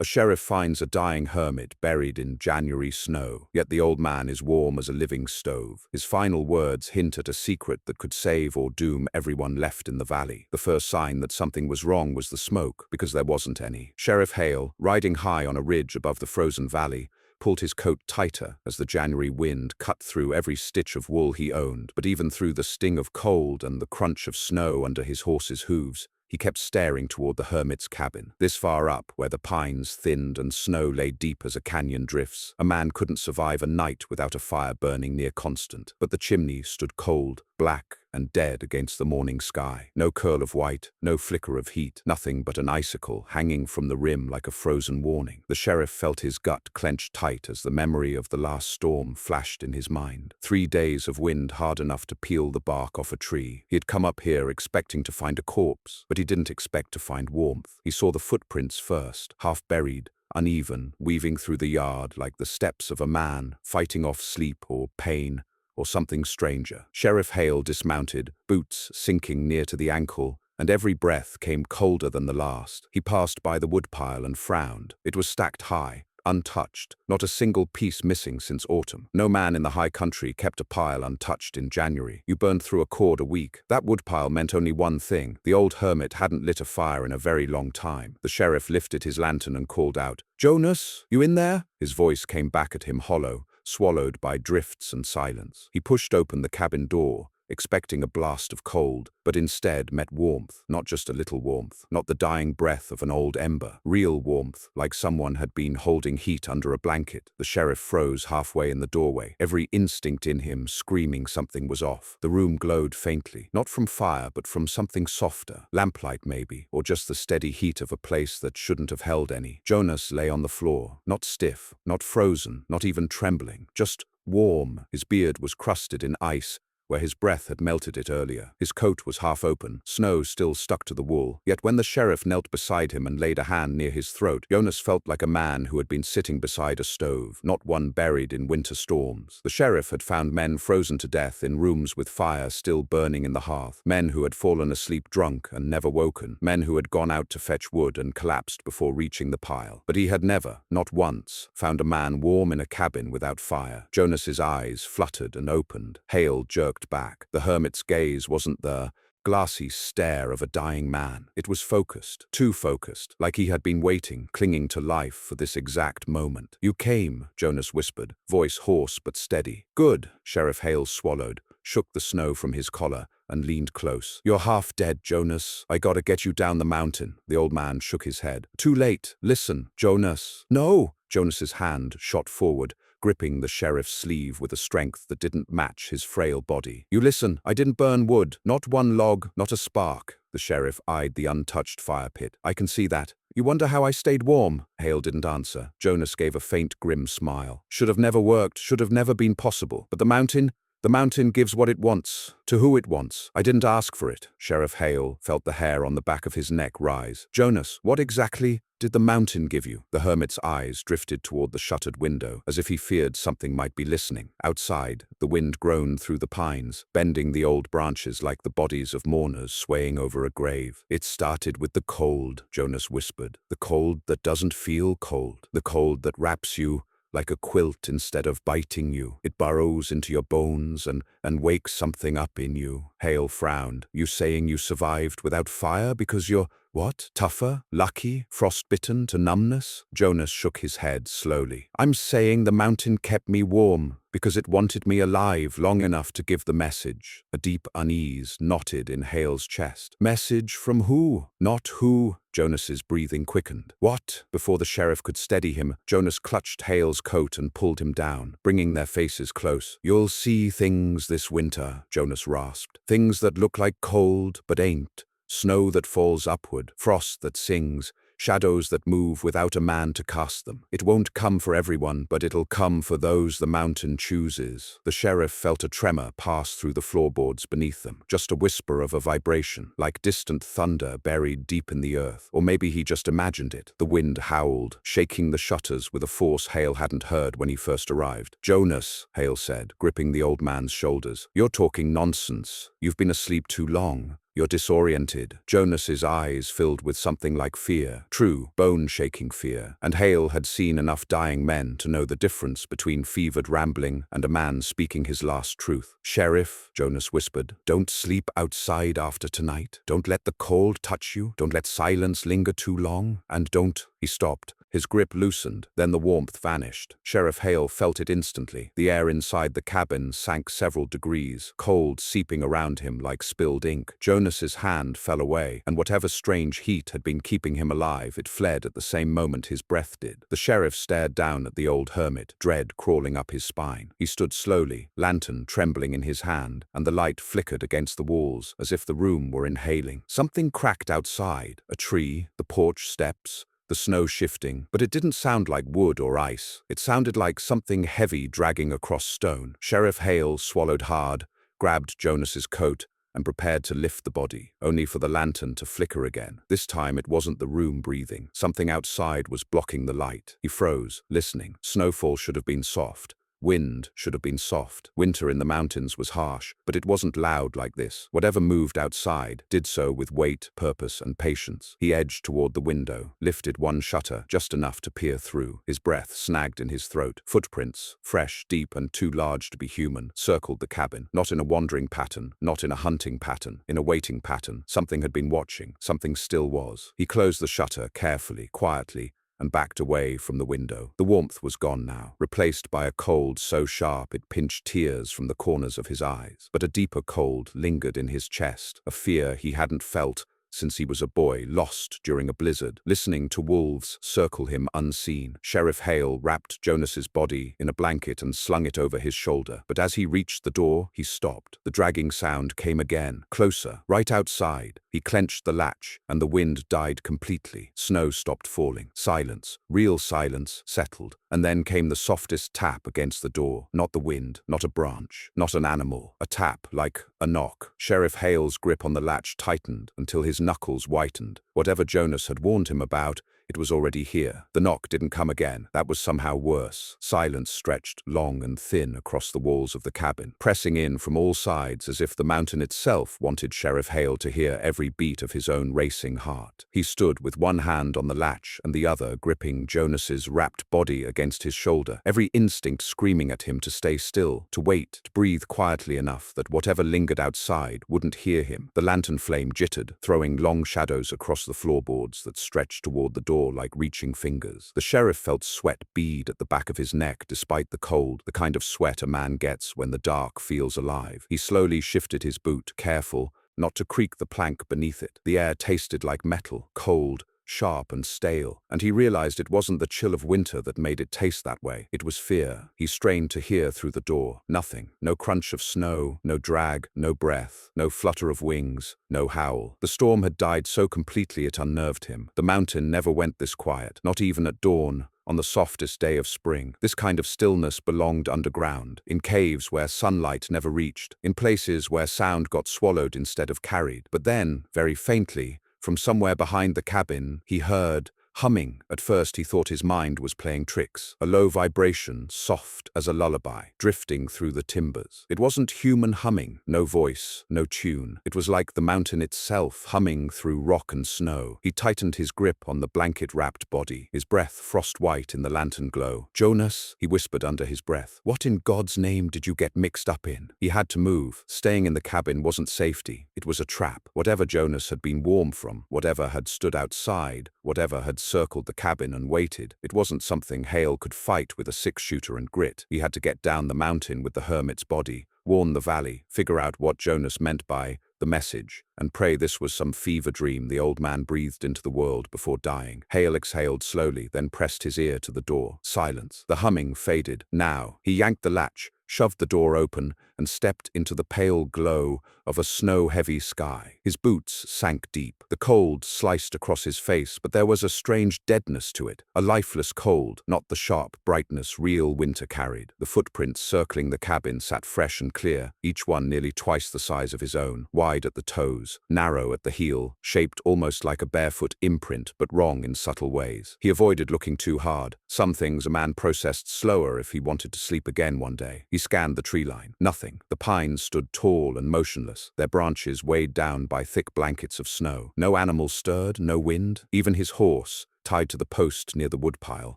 A sheriff finds a dying hermit buried in January snow, yet the old man is warm as a living stove. His final words hint at a secret that could save or doom everyone left in the valley. The first sign that something was wrong was the smoke, because there wasn't any. Sheriff Hale, riding high on a ridge above the frozen valley, pulled his coat tighter as the January wind cut through every stitch of wool he owned. But even through the sting of cold and the crunch of snow under his horse's hooves, he kept staring toward the hermit's cabin. This far up, where the pines thinned and snow lay deep as a canyon drifts, a man couldn't survive a night without a fire burning near constant. But the chimney stood cold, black, and dead against the morning sky. No curl of white, no flicker of heat, nothing but an icicle hanging from the rim like a frozen warning. The sheriff felt his gut clench tight as the memory of the last storm flashed in his mind. 3 days of wind hard enough to peel the bark off a tree. He had come up here expecting to find a corpse, but he didn't expect to find warmth. He saw the footprints first, half buried, uneven, weaving through the yard like the steps of a man fighting off sleep or pain, or something stranger. Sheriff Hale dismounted, boots sinking near to the ankle, and every breath came colder than the last. He passed by the woodpile and frowned. It was stacked high, untouched, not a single piece missing since autumn. No man in the high country kept a pile untouched in January. You burned through a cord a week. That woodpile meant only one thing. The old hermit hadn't lit a fire in a very long time. The sheriff lifted his lantern and called out, "Jonas, you in there?" His voice came back at him hollow, swallowed by drifts and silence. He pushed open the cabin door, expecting a blast of cold, but instead met warmth, not just a little warmth, not the dying breath of an old ember, real warmth, like someone had been holding heat under a blanket. The sheriff froze halfway in the doorway, every instinct in him screaming something was off. The room glowed faintly, not from fire, but from something softer, lamplight maybe, or just the steady heat of a place that shouldn't have held any. Jonas lay on the floor, not stiff, not frozen, not even trembling, just warm. His beard was crusted in ice, where his breath had melted it earlier. His coat was half open, snow still stuck to the wool. Yet when the sheriff knelt beside him and laid a hand near his throat, Jonas felt like a man who had been sitting beside a stove, not one buried in winter storms. The sheriff had found men frozen to death in rooms with fire still burning in the hearth, men who had fallen asleep drunk and never woken, men who had gone out to fetch wood and collapsed before reaching the pile. But he had never, not once, found a man warm in a cabin without fire. Jonas's eyes fluttered and opened. Hale jerked back. The hermit's gaze wasn't the glassy stare of a dying man. It was focused, too focused, like he had been waiting, clinging to life for this exact moment. "You came," Jonas whispered, voice hoarse but steady. "Good." Sheriff Hale swallowed, shook the snow from his collar, and leaned close. "You're half dead, Jonas. I gotta get you down the mountain." The old man shook his head. "Too late. Listen, Jonas." "No!" Jonas's hand shot forward, gripping the sheriff's sleeve with a strength that didn't match his frail body. "You listen, I didn't burn wood, not one log, not a spark." The sheriff eyed the untouched fire pit. "I can see that. You wonder how I stayed warm?" Hale didn't answer. Jonas gave a faint, grim smile. "Should have never worked, should have never been possible. But the mountain gives what it wants, to who it wants. I didn't ask for it." Sheriff Hale felt the hair on the back of his neck rise. "Jonas, what exactly did the mountain give you?" The hermit's eyes drifted toward the shuttered window, as if he feared something might be listening. Outside, the wind groaned through the pines, bending the old branches like the bodies of mourners swaying over a grave. "It started with the cold," Jonas whispered. "The cold that doesn't feel cold. The cold that wraps you like a quilt instead of biting you. It burrows into your bones and wakes something up in you." Hale frowned. "You saying you survived without fire because you're, what, tougher, lucky, frostbitten to numbness?" Jonas shook his head slowly. "I'm saying the mountain kept me warm because it wanted me alive long enough to give the message." A deep unease knotted in Hale's chest. "Message from who?" "Not who." Jonas's breathing quickened. "What?" Before the sheriff could steady him, Jonas clutched Hale's coat and pulled him down, bringing their faces close. "You'll see things this winter," Jonas rasped. "Things that look like cold but ain't. Snow that falls upward, frost that sings, shadows that move without a man to cast them. It won't come for everyone, but it'll come for those the mountain chooses." The sheriff felt a tremor pass through the floorboards beneath them, just a whisper of a vibration, like distant thunder buried deep in the earth. Or maybe he just imagined it. The wind howled, shaking the shutters with a force Hale hadn't heard when he first arrived. "Jonas," Hale said, gripping the old man's shoulders, "you're talking nonsense. You've been asleep too long. You're disoriented. Jonas's eyes filled with something like fear, true, bone-shaking fear, and Hale had seen enough dying men to know the difference between fevered rambling and a man speaking his last truth. "Sheriff," Jonas whispered, "don't sleep outside after tonight. Don't let the cold touch you. Don't let silence linger too long. And don't—" He stopped. His grip loosened, then the warmth vanished. Sheriff Hale felt it instantly. The air inside the cabin sank several degrees, cold seeping around him like spilled ink. Jonas's hand fell away, and whatever strange heat had been keeping him alive, it fled at the same moment his breath did. The sheriff stared down at the old hermit, dread crawling up his spine. He stood slowly, lantern trembling in his hand, and the light flickered against the walls as if the room were inhaling. Something cracked outside, a tree, the porch steps, the snow shifting, but it didn't sound like wood or ice. It sounded like something heavy dragging across stone. Sheriff Hale swallowed hard, grabbed Jonas's coat, and prepared to lift the body, only for the lantern to flicker again. This time it wasn't the room breathing. Something outside was blocking the light. He froze, listening. Snowfall should have been soft. Wind should have been soft. Winter in the mountains was harsh, but it wasn't loud like this. Whatever moved outside did so with weight, purpose, and patience. He edged toward the window, lifted one shutter, just enough to peer through. His breath snagged in his throat. Footprints, fresh, deep, and too large to be human, circled the cabin. Not in a wandering pattern, not in a hunting pattern, in a waiting pattern. Something had been watching. Something still was. He closed the shutter carefully, quietly, and backed away from the window. The warmth was gone now, replaced by a cold so sharp it pinched tears from the corners of his eyes. But a deeper cold lingered in his chest, a fear he hadn't felt since he was a boy, lost during a blizzard, listening to wolves circle him unseen. Sheriff Hale wrapped Jonas's body in a blanket and slung it over his shoulder. But as he reached the door, he stopped. The dragging sound came again, closer, right outside. He clenched the latch, and the wind died completely. Snow stopped falling. Silence, real silence, settled. And then came the softest tap against the door. Not the wind, not a branch, not an animal. A tap, like a knock. Sheriff Hale's grip on the latch tightened until his knuckles whitened. Whatever Jonas had warned him about, it was already here. The knock didn't come again. That was somehow worse. Silence stretched long and thin across the walls of the cabin, pressing in from all sides as if the mountain itself wanted Sheriff Hale to hear every beat of his own racing heart. He stood with one hand on the latch and the other gripping Jonas's wrapped body against his shoulder, every instinct screaming at him to stay still, to wait, to breathe quietly enough that whatever lingered outside wouldn't hear him. The lantern flame jittered, throwing long shadows across the floorboards that stretched toward the door like reaching fingers. The sheriff felt sweat bead at the back of his neck despite the cold, the kind of sweat a man gets when the dark feels alive. He slowly shifted his boot, careful not to creak the plank beneath it. The air tasted like metal, cold, sharp and stale, and he realized it wasn't the chill of winter that made it taste that way. It was fear. He strained to hear through the door. Nothing. No crunch of snow, no drag, no breath, no flutter of wings, no howl. The storm had died so completely it unnerved him. The mountain never went this quiet, not even at dawn. On the softest day of spring, this kind of stillness belonged underground, in caves where sunlight never reached, in places where sound got swallowed instead of carried. But then, very faintly, from somewhere behind the cabin, he heard humming. At first he thought his mind was playing tricks. A low vibration, soft as a lullaby, drifting through the timbers. It wasn't human humming, no voice, no tune. It was like the mountain itself humming through rock and snow. He tightened his grip on the blanket-wrapped body, his breath frost-white in the lantern glow. "Jonas," he whispered under his breath, "what in God's name did you get mixed up in?" He had to move. Staying in the cabin wasn't safety. It was a trap. Whatever Jonas had been warm from, whatever had stood outside, whatever had circled the cabin and waited, it wasn't something Hale could fight with a six-shooter and grit. He had to get down the mountain with the hermit's body, warn the valley, figure out what Jonas meant by the message, and pray this was some fever dream the old man breathed into the world before dying. Hale exhaled slowly, then pressed his ear to the door. Silence. The humming faded. Now, he yanked the latch, shoved the door open, and stepped into the pale glow of a snow-heavy sky. His boots sank deep. The cold sliced across his face, but there was a strange deadness to it, a lifeless cold, not the sharp brightness real winter carried. The footprints circling the cabin sat fresh and clear, each one nearly twice the size of his own, wide at the toes, narrow at the heel, shaped almost like a barefoot imprint, but wrong in subtle ways. He avoided looking too hard. Some things a man processed slower if he wanted to sleep again one day. He scanned the tree line. Nothing. The pines stood tall and motionless, their branches weighed down by thick blankets of snow. No animal stirred, no wind. Even his horse, tied to the post near the woodpile,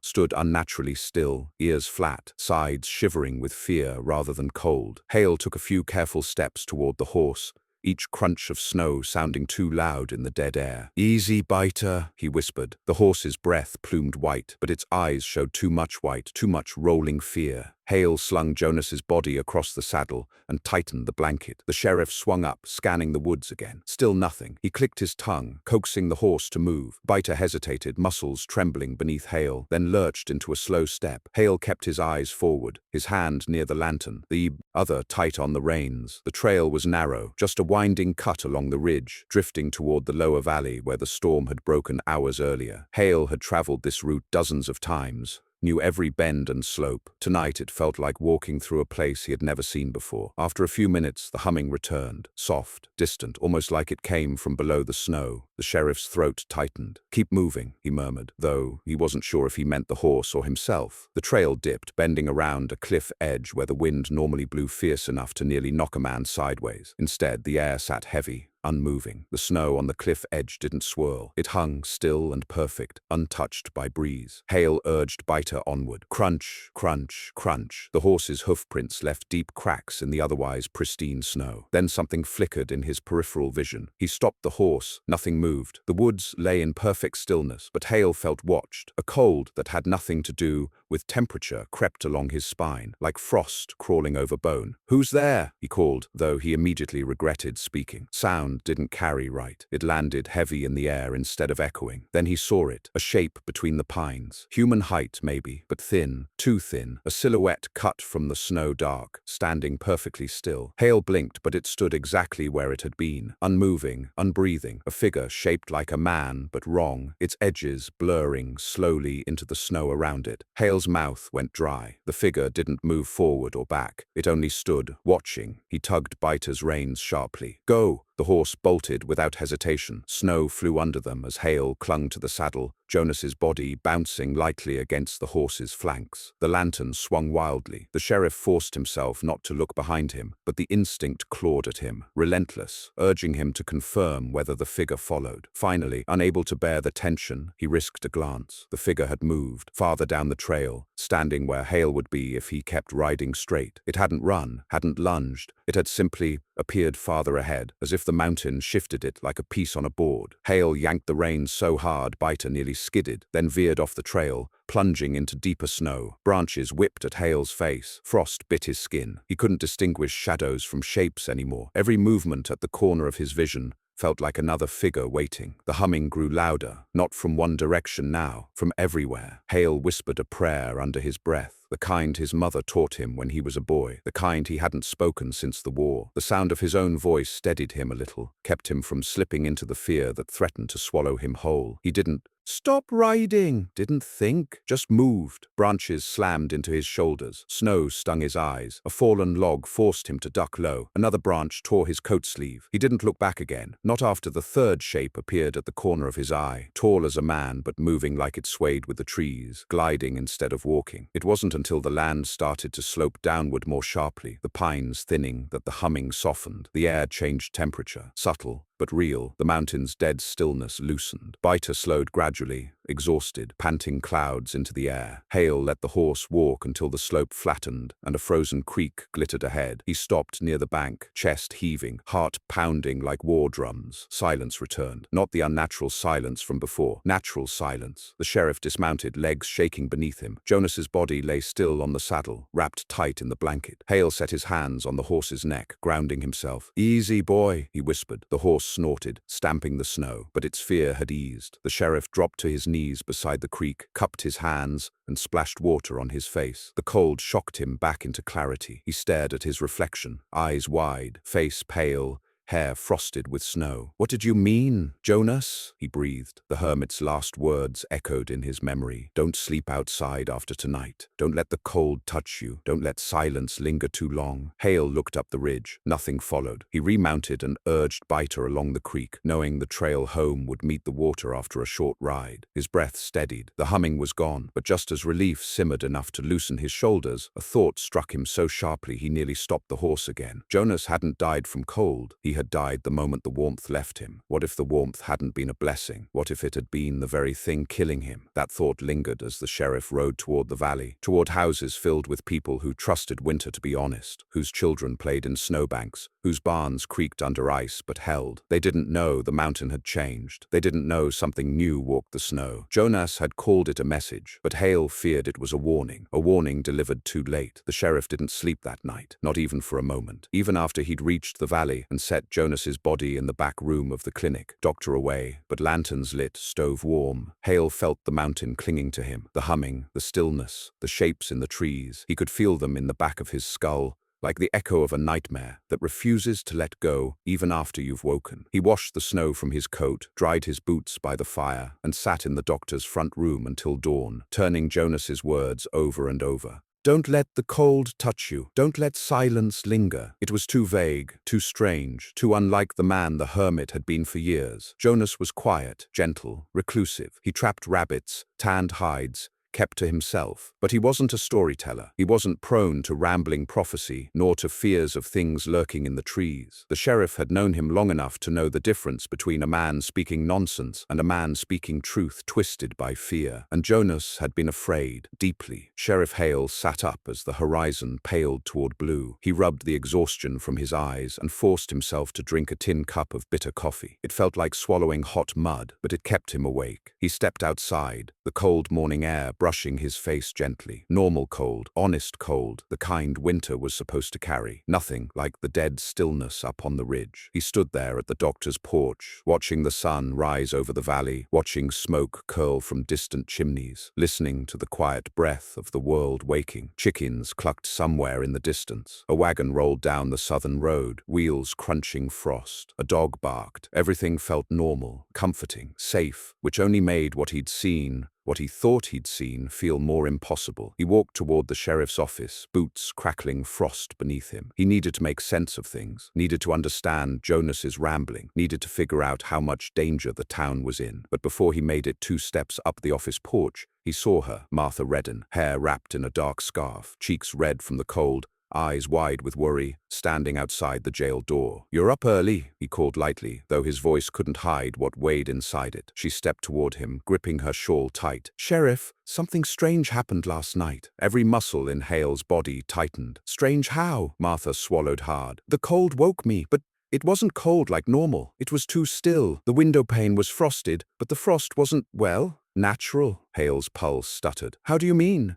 stood unnaturally still, ears flat, sides shivering with fear rather than cold. Hale took a few careful steps toward the horse, each crunch of snow sounding too loud in the dead air. "Easy, Biter," he whispered. The horse's breath plumed white, but its eyes showed too much white, too much rolling fear. Hale slung Jonas's body across the saddle and tightened the blanket. The sheriff swung up, scanning the woods again. Still nothing. He clicked his tongue, coaxing the horse to move. Biter hesitated, muscles trembling beneath Hale, then lurched into a slow step. Hale kept his eyes forward, his hand near the lantern, the other tight on the reins. The trail was narrow, just a winding cut along the ridge, drifting toward the lower valley where the storm had broken hours earlier. Hale had traveled this route dozens of times, knew every bend and slope. Tonight it felt like walking through a place he had never seen before. After a few minutes, the humming returned, soft, distant, almost like it came from below the snow. The sheriff's throat tightened. "Keep moving," he murmured, though he wasn't sure if he meant the horse or himself. The trail dipped, bending around a cliff edge where the wind normally blew fierce enough to nearly knock a man sideways. Instead, the air sat heavy, unmoving. The snow on the cliff edge didn't swirl. It hung still and perfect, untouched by breeze. Hale urged Biter onward. Crunch, crunch, crunch. The horse's hoofprints left deep cracks in the otherwise pristine snow. Then something flickered in his peripheral vision. He stopped the horse. Nothing moved. The woods lay in perfect stillness, but Hale felt watched. A cold that had nothing to do with temperature crept along his spine, like frost crawling over bone. "Who's there?" he called, though he immediately regretted speaking. Sound didn't carry right. It landed heavy in the air instead of echoing. Then he saw it, a shape between the pines. Human height, maybe, but thin, too thin. A silhouette cut from the snow dark, standing perfectly still. Hale blinked, but it stood exactly where it had been. Unmoving, unbreathing. A figure shaped like a man, but wrong, its edges blurring slowly into the snow around it. Hale's mouth went dry. The figure didn't move forward or back. It only stood, watching. He tugged Biter's reins sharply. "Go!" The horse bolted without hesitation. Snow flew under them as Hale clung to the saddle, Jonas's body bouncing lightly against the horse's flanks. The lantern swung wildly. The sheriff forced himself not to look behind him, but the instinct clawed at him, relentless, urging him to confirm whether the figure followed. Finally, unable to bear the tension, he risked a glance. The figure had moved, farther down the trail, standing where Hale would be if he kept riding straight. It hadn't run, hadn't lunged. It had simply appeared farther ahead, as if the mountain shifted it like a piece on a board. Hale yanked the reins so hard Biter nearly skidded, then veered off the trail, plunging into deeper snow. Branches whipped at Hale's face. Frost bit his skin. He couldn't distinguish shadows from shapes anymore. Every movement at the corner of his vision felt like another figure waiting. The humming grew louder, not from one direction now, from everywhere. Hale whispered a prayer under his breath, the kind his mother taught him when he was a boy, the kind he hadn't spoken since the war. The sound of his own voice steadied him a little, kept him from slipping into the fear that threatened to swallow him whole. He didn't stop riding, didn't think, just moved. Branches slammed into his shoulders. Snow stung his eyes. A fallen log forced him to duck low. Another branch tore his coat sleeve. He didn't look back again, not after the third shape appeared at the corner of his eye, tall as a man but moving like it swayed with the trees, gliding instead of walking. It wasn't until the land started to slope downward more sharply, the pines thinning, that the humming softened. The air changed temperature, subtle but real. The mountain's dead stillness loosened. Biter slowed gradually, exhausted, panting clouds into the air. Hale let the horse walk until the slope flattened and a frozen creek glittered ahead. He stopped near the bank, chest heaving, heart pounding like war drums. Silence returned. Not the unnatural silence from before. Natural silence. The sheriff dismounted, legs shaking beneath him. Jonas's body lay still on the saddle, wrapped tight in the blanket. Hale set his hands on the horse's neck, grounding himself. "Easy, boy," he whispered. The horse snorted, stamping the snow, but its fear had eased. The sheriff dropped to his knees beside the creek, cupped his hands, and splashed water on his face. The cold shocked him back into clarity. He stared at his reflection, eyes wide, face pale, hair frosted with snow. "What did you mean, Jonas?" he breathed. The hermit's last words echoed in his memory. "Don't sleep outside after tonight. Don't let the cold touch you. Don't let silence linger too long." Hale looked up the ridge. Nothing followed. He remounted and urged Biter along the creek, knowing the trail home would meet the water after a short ride. His breath steadied. The humming was gone, but just as relief simmered enough to loosen his shoulders, a thought struck him so sharply he nearly stopped the horse again. Jonas hadn't died from cold. He had died the moment the warmth left him. What if the warmth hadn't been a blessing? What if it had been the very thing killing him? That thought lingered as the sheriff rode toward the valley, toward houses filled with people who trusted winter to be honest, whose children played in snowbanks, whose barns creaked under ice but held. They didn't know the mountain had changed. They didn't know something new walked the snow. Jonas had called it a message, but Hale feared it was a warning delivered too late. The sheriff didn't sleep that night, not even for a moment. Even after he'd reached the valley and set Jonas's body in the back room of the clinic, doctor away, but lanterns lit, stove warm, Hale felt the mountain clinging to him. The humming, the stillness, the shapes in the trees. He could feel them in the back of his skull, like the echo of a nightmare that refuses to let go even after you've woken. He washed the snow from his coat, dried his boots by the fire, and sat in the doctor's front room until dawn, turning Jonas's words over and over. "Don't let the cold touch you. Don't let silence linger." It was too vague, too strange, too unlike the man the hermit had been for years. Jonas was quiet, gentle, reclusive. He trapped rabbits, tanned hides, kept to himself. But he wasn't a storyteller. He wasn't prone to rambling prophecy, nor to fears of things lurking in the trees. The sheriff had known him long enough to know the difference between a man speaking nonsense and a man speaking truth twisted by fear. And Jonas had been afraid, deeply. Sheriff Hale sat up as the horizon paled toward blue. He rubbed the exhaustion from his eyes and forced himself to drink a tin cup of bitter coffee. It felt like swallowing hot mud, but it kept him awake. He stepped outside, the cold morning air brushing his face gently. Normal cold, honest cold, the kind winter was supposed to carry. Nothing like the dead stillness up on the ridge. He stood there at the doctor's porch, watching the sun rise over the valley, watching smoke curl from distant chimneys, listening to the quiet breath of the world waking. Chickens clucked somewhere in the distance. A wagon rolled down the southern road, wheels crunching frost. A dog barked. Everything felt normal, comforting, safe, which only made what he'd seen, what he thought he'd seen, feel more impossible. He walked toward the sheriff's office, boots crackling frost beneath him. He needed to make sense of things, needed to understand Jonas's rambling, needed to figure out how much danger the town was in. But before he made it 2 steps up the office porch, he saw her, Martha Redden, hair wrapped in a dark scarf, cheeks red from the cold, eyes wide with worry, standing outside the jail door. "You're up early," he called lightly, though his voice couldn't hide what weighed inside it. She stepped toward him, gripping her shawl tight. "Sheriff, something strange happened last night." Every muscle in Hale's body tightened. "Strange how?" Martha swallowed hard. "The cold woke me, but it wasn't cold like normal. It was too still. The window pane was frosted, but the frost wasn't, well, natural." Hale's pulse stuttered. "How do you mean?"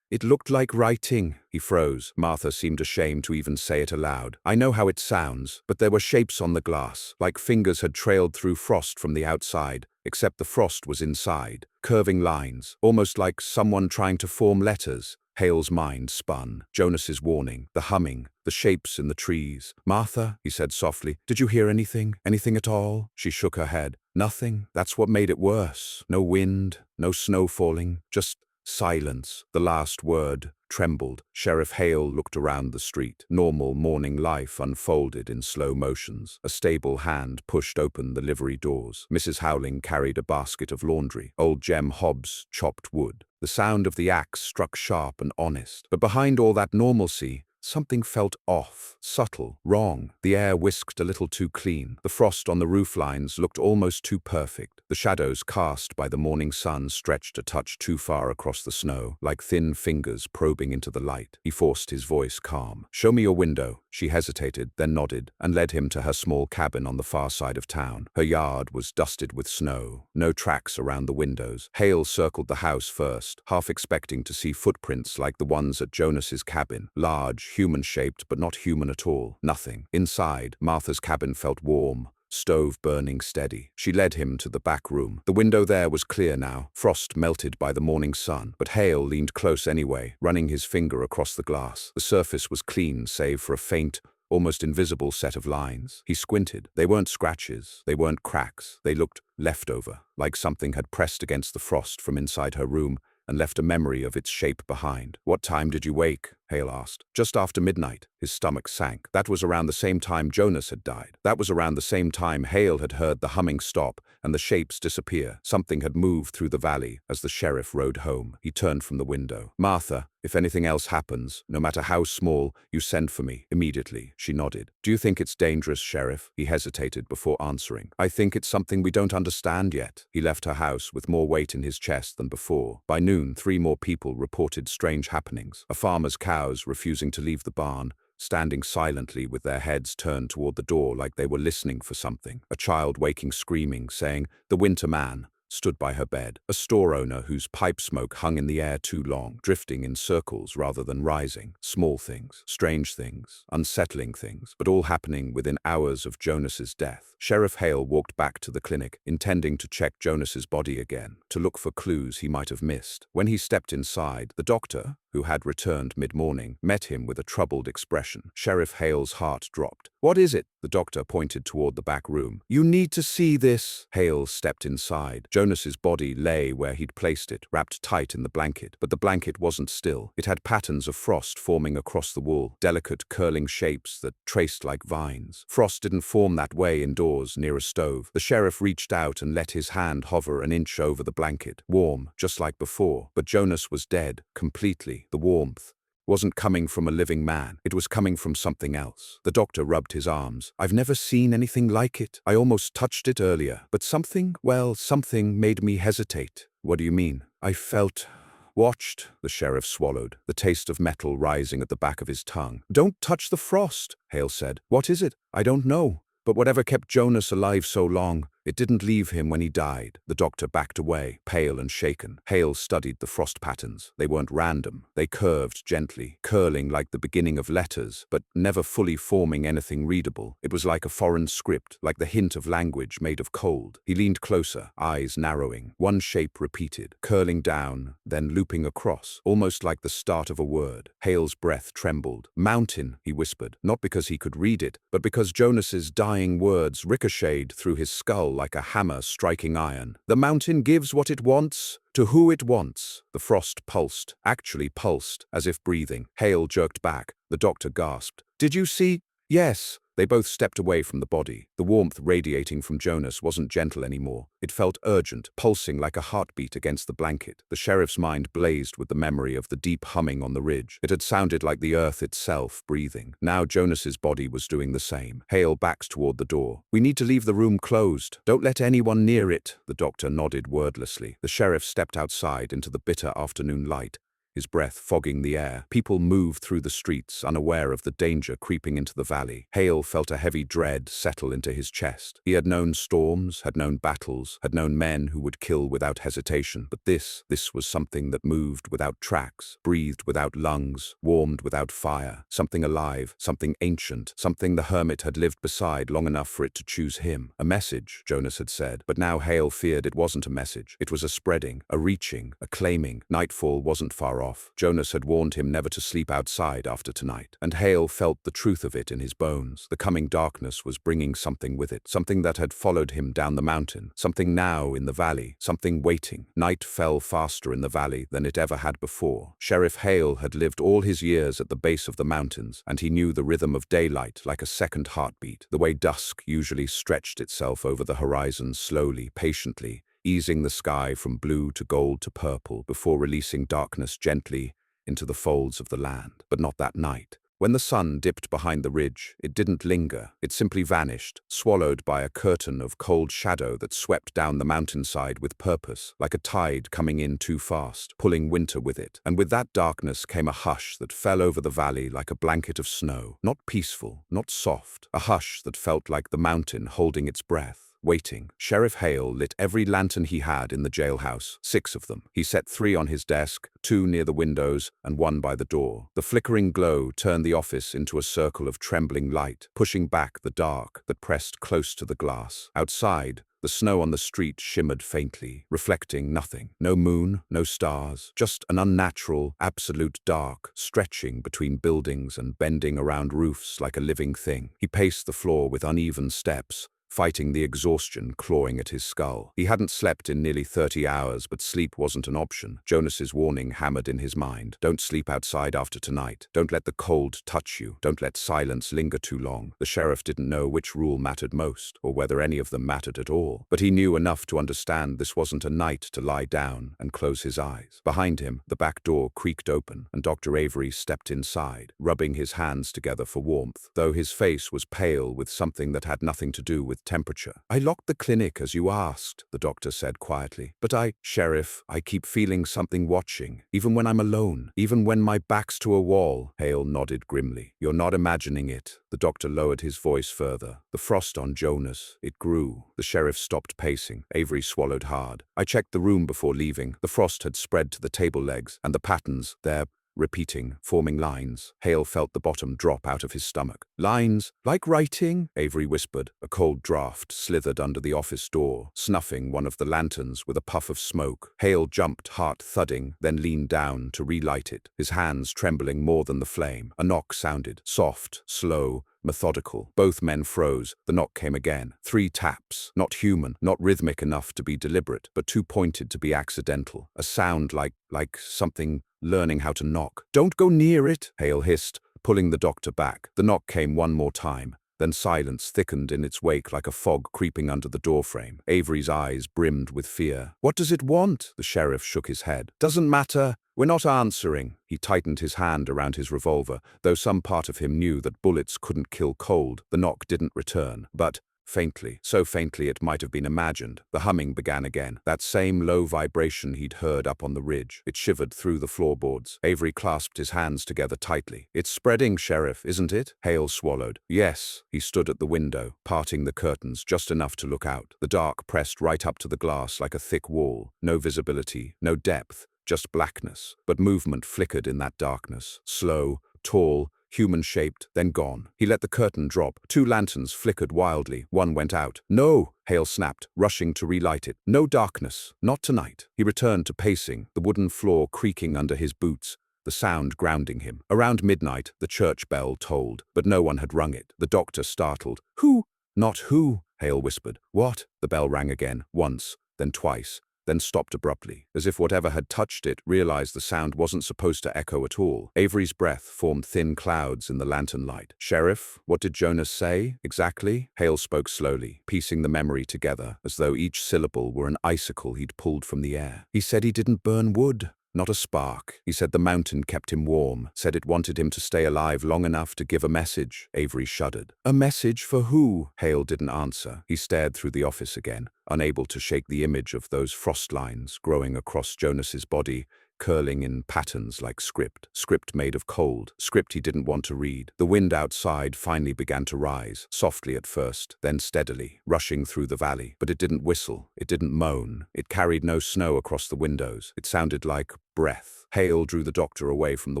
It looked like writing." He froze. Martha seemed ashamed to even say it aloud. "I know how it sounds, but there were shapes on the glass, like fingers had trailed through frost from the outside, except the frost was inside. Curving lines, almost like someone trying to form letters." Hale's mind spun. Jonas's warning, the humming, the shapes in the trees. "Martha," he said softly, "did you hear anything? Anything at all?" She shook her head. "Nothing. That's what made it worse. No wind, no snow falling, just silence." The last word trembled. Sheriff Hale looked around the street. Normal morning life unfolded in slow motions. A stable hand pushed open the livery doors. Mrs. Howling carried a basket of laundry. Old Jem Hobbs chopped wood. The sound of the axe struck sharp and honest. But behind all that normalcy, something felt off, subtle, wrong. The air whisked a little too clean. The frost on the roof lines looked almost too perfect. The shadows cast by the morning sun stretched a touch too far across the snow, like thin fingers probing into the light. He forced his voice calm. "Show me your window." She hesitated, then nodded, and led him to her small cabin on the far side of town. Her yard was dusted with snow, no tracks around the windows. Hale circled the house first, half expecting to see footprints like the ones at Jonas's cabin, large, human-shaped but not human at all. Nothing. Inside, Martha's cabin felt warm, stove burning steady. She led him to the back room. The window there was clear now, frost melted by the morning sun, but Hale leaned close anyway, running his finger across the glass. The surface was clean save for a faint, almost invisible set of lines. He squinted. They weren't scratches. They weren't cracks. They looked leftover, like something had pressed against the frost from inside her room and left a memory of its shape behind. "What time did you wake?" Hale asked. "Just after midnight." His stomach sank. That was around the same time Jonas had died. That was around the same time Hale had heard the humming stop and the shapes disappear. Something had moved through the valley as the sheriff rode home. He turned from the window. "Martha, if anything else happens, no matter how small, you send for me immediately." She nodded. "Do you think it's dangerous, Sheriff?" He hesitated before answering. "I think it's something we don't understand yet." He left her house with more weight in his chest than before. By noon, 3 more people reported strange happenings. A farmer's cows refusing to leave the barn, standing silently with their heads turned toward the door like they were listening for something. A child waking screaming, saying, "The winter man," stood by her bed. A store owner whose pipe smoke hung in the air too long, drifting in circles rather than rising. Small things, strange things, unsettling things, but all happening within hours of Jonas's death. Sheriff Hale walked back to the clinic, intending to check Jonas's body again, to look for clues he might have missed. When he stepped inside, the doctor, who had returned mid-morning, met him with a troubled expression. Sheriff Hale's heart dropped. "What is it?" The doctor pointed toward the back room. "You need to see this." Hale stepped inside. Jonas's body lay where he'd placed it, wrapped tight in the blanket. But the blanket wasn't still. It had patterns of frost forming across the wool, delicate curling shapes that traced like vines. Frost didn't form that way indoors near a stove. The sheriff reached out and let his hand hover an inch over the blanket, warm, just like before. But Jonas was dead, completely. The warmth wasn't coming from a living man. It was coming from something else. The doctor rubbed his arms. "I've never seen anything like it. I almost touched it earlier. But something made me hesitate." "What do you mean?" "I felt watched." The sheriff swallowed, the taste of metal rising at the back of his tongue. "Don't touch the frost," Hale said. "What is it?" "I don't know. But whatever kept Jonas alive so long, it didn't leave him when he died." The doctor backed away, pale and shaken. Hale studied the frost patterns. They weren't random. They curved gently, curling like the beginning of letters, but never fully forming anything readable. It was like a foreign script, like the hint of language made of cold. He leaned closer, eyes narrowing. One shape repeated, curling down, then looping across, almost like the start of a word. Hale's breath trembled. "Mountain," he whispered, not because he could read it, but because Jonas's dying words ricocheted through his skull like a hammer striking iron. "The mountain gives what it wants, to who it wants." The frost pulsed, actually pulsed, as if breathing. Hale jerked back. The doctor gasped. "Did you see?" "Yes." They both stepped away from the body. The warmth radiating from Jonas wasn't gentle anymore. It felt urgent, pulsing like a heartbeat against the blanket. The sheriff's mind blazed with the memory of the deep humming on the ridge. It had sounded like the earth itself breathing. Now Jonas's body was doing the same. Hale backed toward the door. "We need to leave the room closed. Don't let anyone near it." The doctor nodded wordlessly. The sheriff stepped outside into the bitter afternoon light, his breath fogging the air. People moved through the streets, unaware of the danger creeping into the valley. Hale felt a heavy dread settle into his chest. He had known storms, had known battles, had known men who would kill without hesitation. But this was something that moved without tracks, breathed without lungs, warmed without fire. Something alive, something ancient, something the hermit had lived beside long enough for it to choose him. A message, Jonas had said. But now Hale feared it wasn't a message. It was a spreading, a reaching, a claiming. Nightfall wasn't far off. Jonas had warned him never to sleep outside after tonight, and Hale felt the truth of it in his bones. The coming darkness was bringing something with it, something that had followed him down the mountain, something now in the valley, something waiting. Night fell faster in the valley than it ever had before. Sheriff Hale had lived all his years at the base of the mountains, and he knew the rhythm of daylight like a second heartbeat, the way dusk usually stretched itself over the horizon slowly, patiently, easing the sky from blue to gold to purple before releasing darkness gently into the folds of the land. But not that night. When the sun dipped behind the ridge, it didn't linger. It simply vanished, swallowed by a curtain of cold shadow that swept down the mountainside with purpose, like a tide coming in too fast, pulling winter with it. And with that darkness came a hush that fell over the valley like a blanket of snow. Not peaceful, not soft, a hush that felt like the mountain holding its breath, waiting. Sheriff Hale lit every lantern he had in the jailhouse, 6 of them. He set 3 on his desk, 2 near the windows, and 1 by the door. The flickering glow turned the office into a circle of trembling light, pushing back the dark that pressed close to the glass. Outside, The snow on the street shimmered faintly, reflecting nothing. No moon, no stars, just an unnatural, absolute dark, stretching between buildings and bending around roofs like a living thing. He paced the floor with uneven steps, fighting the exhaustion clawing at his skull. He hadn't slept in nearly 30 hours, but sleep wasn't an option. Jonas's warning hammered in his mind. Don't sleep outside after tonight. Don't let the cold touch you. Don't let silence linger too long. The sheriff didn't know which rule mattered most, or whether any of them mattered at all. But he knew enough to understand this wasn't a night to lie down and close his eyes. Behind him, the back door creaked open, and Dr. Avery stepped inside, rubbing his hands together for warmth, though his face was pale with something that had nothing to do with temperature. "I locked the clinic as you asked," the doctor said quietly. "But Sheriff, I keep feeling something watching, even when I'm alone, even when my back's to a wall." Hale nodded grimly. "You're not imagining it." The doctor lowered his voice further. "The frost on Jonas, it grew." The sheriff stopped pacing. Avery swallowed hard. "I checked the room before leaving. The frost had spread to the table legs, and the patterns, they're repeating, forming lines." Hale felt the bottom drop out of his stomach. "Lines? Like writing?" Avery whispered. A cold draft slithered under the office door, snuffing one of the lanterns with a puff of smoke. Hale jumped, heart thudding, then leaned down to relight it, his hands trembling more than the flame. A knock sounded, soft, slow, methodical. Both men froze. The knock came again. 3 taps. Not human, not rhythmic enough to be deliberate, but too pointed to be accidental. A sound like something learning how to knock. "Don't go near it," Hale hissed, pulling the doctor back. The knock came one more time. Then silence thickened in its wake like a fog creeping under the doorframe. Avery's eyes brimmed with fear. "What does it want?" The sheriff shook his head. "Doesn't matter. We're not answering." He tightened his hand around his revolver, though some part of him knew that bullets couldn't kill cold. The knock didn't return, but faintly, so faintly it might have been imagined, the humming began again. That same low vibration he'd heard up on the ridge. It shivered through the floorboards. Avery clasped his hands together tightly. "It's spreading, Sheriff, isn't it?" Hale swallowed. "Yes." He stood at the window, parting the curtains just enough to look out. The dark pressed right up to the glass like a thick wall. No visibility, no depth, just blackness. But movement flickered in that darkness. Slow, tall, human-shaped, then gone. He let the curtain drop. 2 lanterns flickered wildly. One went out. "No!" Hale snapped, rushing to relight it. "No darkness. Not tonight." He returned to pacing, the wooden floor creaking under his boots, the sound grounding him. Around midnight, the church bell tolled, but no one had rung it. The doctor startled. "Who?" "Not who," Hale whispered. "What?" The bell rang again, once, then twice, then stopped abruptly, as if whatever had touched it realized the sound wasn't supposed to echo at all. Avery's breath formed thin clouds in the lantern light. "Sheriff, what did Jonas say, exactly?" Hale spoke slowly, piecing the memory together, as though each syllable were an icicle he'd pulled from the air. "He said he didn't burn wood. Not a spark. He said the mountain kept him warm, said it wanted him to stay alive long enough to give a message." Avery shuddered. "A message for who?" Hale didn't answer. He stared through the office again, unable to shake the image of those frost lines growing across Jonas's body, curling in patterns like script made of cold, script he didn't want to read. The wind outside finally began to rise, softly at first, then steadily, rushing through the valley. But it didn't whistle, it didn't moan, it carried no snow across the windows. It sounded like breath. Hale drew the doctor away from the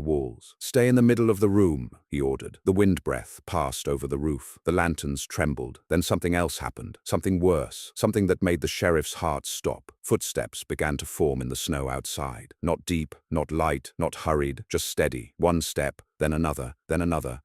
walls. "Stay in the middle of the room," he ordered. The wind breath passed over the roof. The lanterns trembled. Then something else happened. Something worse. Something that made the sheriff's heart stop. Footsteps began to form in the snow outside. Not deep, not light, not hurried, just steady. One step, then another,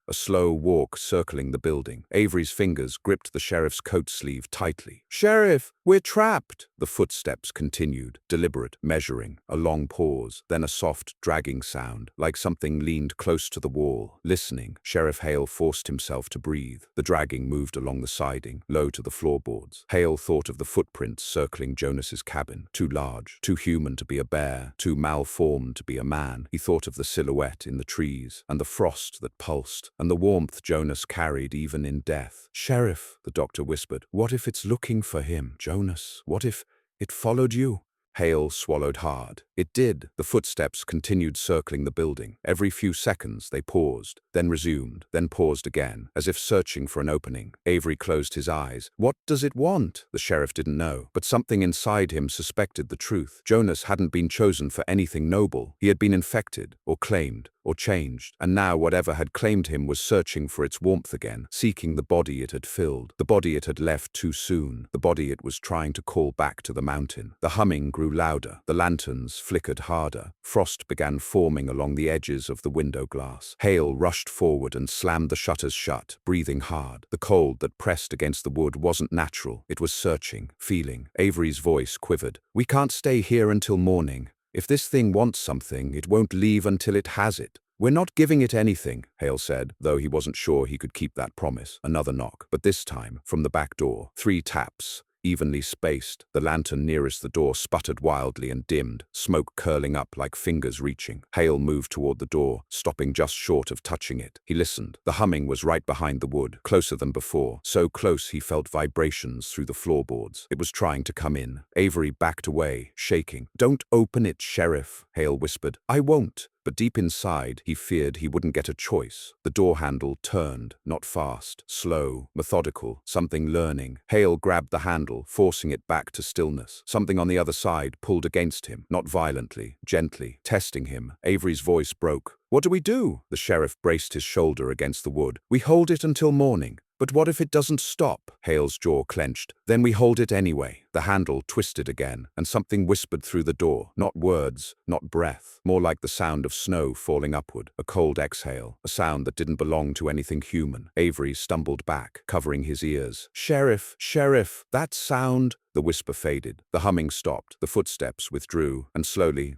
a slow walk circling the building. Avery's fingers gripped the sheriff's coat sleeve tightly. "Sheriff, we're trapped!" The footsteps continued, deliberate, measuring. A long pause, then a soft, dragging sound, like something leaned close to the wall. Listening, Sheriff Hale forced himself to breathe. The dragging moved along the siding, low to the floorboards. Hale thought of the footprints circling Jonas's cabin. Too large, too human to be a bear, too malformed to be a man. He thought of the silhouette in the trees, and the frost that pulsed, and the warmth Jonas carried even in death. "Sheriff," the doctor whispered, "what if it's looking for him, Jonas? What if it followed you?" Hale swallowed hard. It did. The footsteps continued circling the building. Every few seconds they paused, then resumed, then paused again, as if searching for an opening. Avery closed his eyes. What does it want? The sheriff didn't know, but something inside him suspected the truth. Jonas hadn't been chosen for anything noble. He had been infected, or claimed, or changed, and now whatever had claimed him was searching for its warmth again, seeking the body it had filled, the body it had left too soon, the body it was trying to call back to the mountain. The humming grew louder, the lanterns flickered harder, frost began forming along the edges of the window glass. Hale rushed forward and slammed the shutters shut, breathing hard. The cold that pressed against the wood wasn't natural, it was searching, feeling. Avery's voice quivered. "We can't stay here until morning. If this thing wants something, it won't leave until it has it." "We're not giving it anything," Hale said, though he wasn't sure he could keep that promise. Another knock, but this time, from the back door. 3 taps, evenly spaced. The lantern nearest the door sputtered wildly and dimmed, smoke curling up like fingers reaching. Hale moved toward the door, stopping just short of touching it. He listened. The humming was right behind the wood, closer than before, so close he felt vibrations through the floorboards. It was trying to come in. Avery backed away, shaking. "Don't open it, Sheriff," Hale whispered. "I won't." But deep inside, he feared he wouldn't get a choice. The door handle turned, not fast, slow, methodical, something learning. Hale grabbed the handle, forcing it back to stillness. Something on the other side pulled against him, not violently, gently, testing him. Avery's voice broke. "What do we do?" The sheriff braced his shoulder against the wood. "We hold it until morning." "But what if it doesn't stop?" Hale's jaw clenched. "Then we hold it anyway." The handle twisted again, and something whispered through the door. Not words, not breath, more like the sound of snow falling upward, a cold exhale, a sound that didn't belong to anything human. Avery stumbled back, covering his ears. "Sheriff, Sheriff, that sound—" The whisper faded. The humming stopped. The footsteps withdrew, and slowly,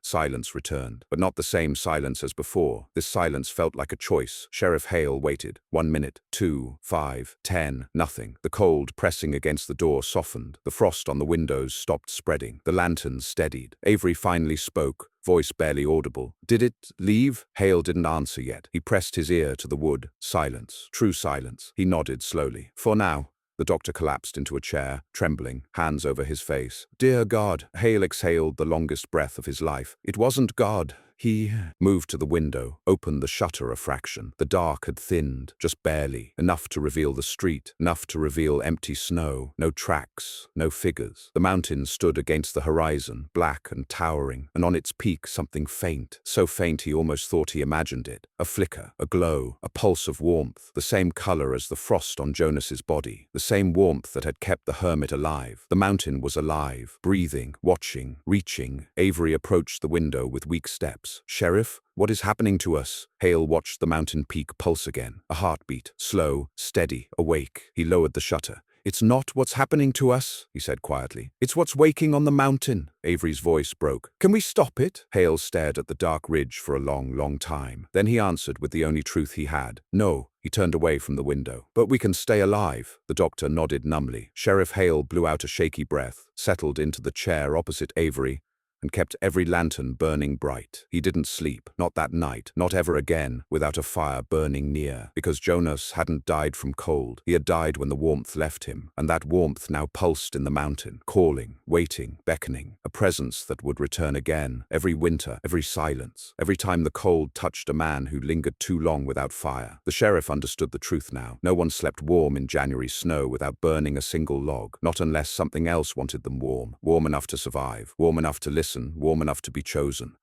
silence returned. But not the same silence as before. This silence felt like a choice. Sheriff Hale waited. 1 minute, 2, 5, 10, nothing. The cold pressing against the door softened. The frost on the windows stopped spreading. The lanterns steadied. Avery finally spoke, voice barely audible. "Did it leave?" Hale didn't answer yet. He pressed his ear to the wood. Silence. True silence. He nodded slowly. "For now." The doctor collapsed into a chair, trembling, hands over his face. "Dear God." Hale exhaled the longest breath of his life. "It wasn't God. He moved to the window, opened the shutter a fraction. The dark had thinned, just barely, enough to reveal the street, enough to reveal empty snow, no tracks, no figures. The mountain stood against the horizon, black and towering, and on its peak something faint, so faint he almost thought he imagined it. A flicker, a glow, a pulse of warmth, the same color as the frost on Jonas's body, the same warmth that had kept the hermit alive. The mountain was alive, breathing, watching, reaching. Avery approached the window with weak steps. "Sheriff, what is happening to us?" Hale watched the mountain peak pulse again. A heartbeat, slow, steady, awake. He lowered the shutter. "It's not what's happening to us," he said quietly. "It's what's waking on the mountain." Avery's voice broke. "Can we stop it?" Hale stared at the dark ridge for a long time. Then he answered with the only truth he had. "No." He turned away from the window. "But we can stay alive." The doctor nodded numbly. Sheriff Hale blew out a shaky breath, settled into the chair opposite Avery, and kept every lantern burning bright. He didn't sleep, not that night, not ever again, without a fire burning near. Because Jonas hadn't died from cold. He had died when the warmth left him, and that warmth now pulsed in the mountain, calling, waiting, beckoning, a presence that would return again, every winter, every silence, every time the cold touched a man who lingered too long without fire. The sheriff understood the truth now. No one slept warm in January snow without burning a single log, not unless something else wanted them warm enough to survive, warm enough to listen, warm enough to be chosen.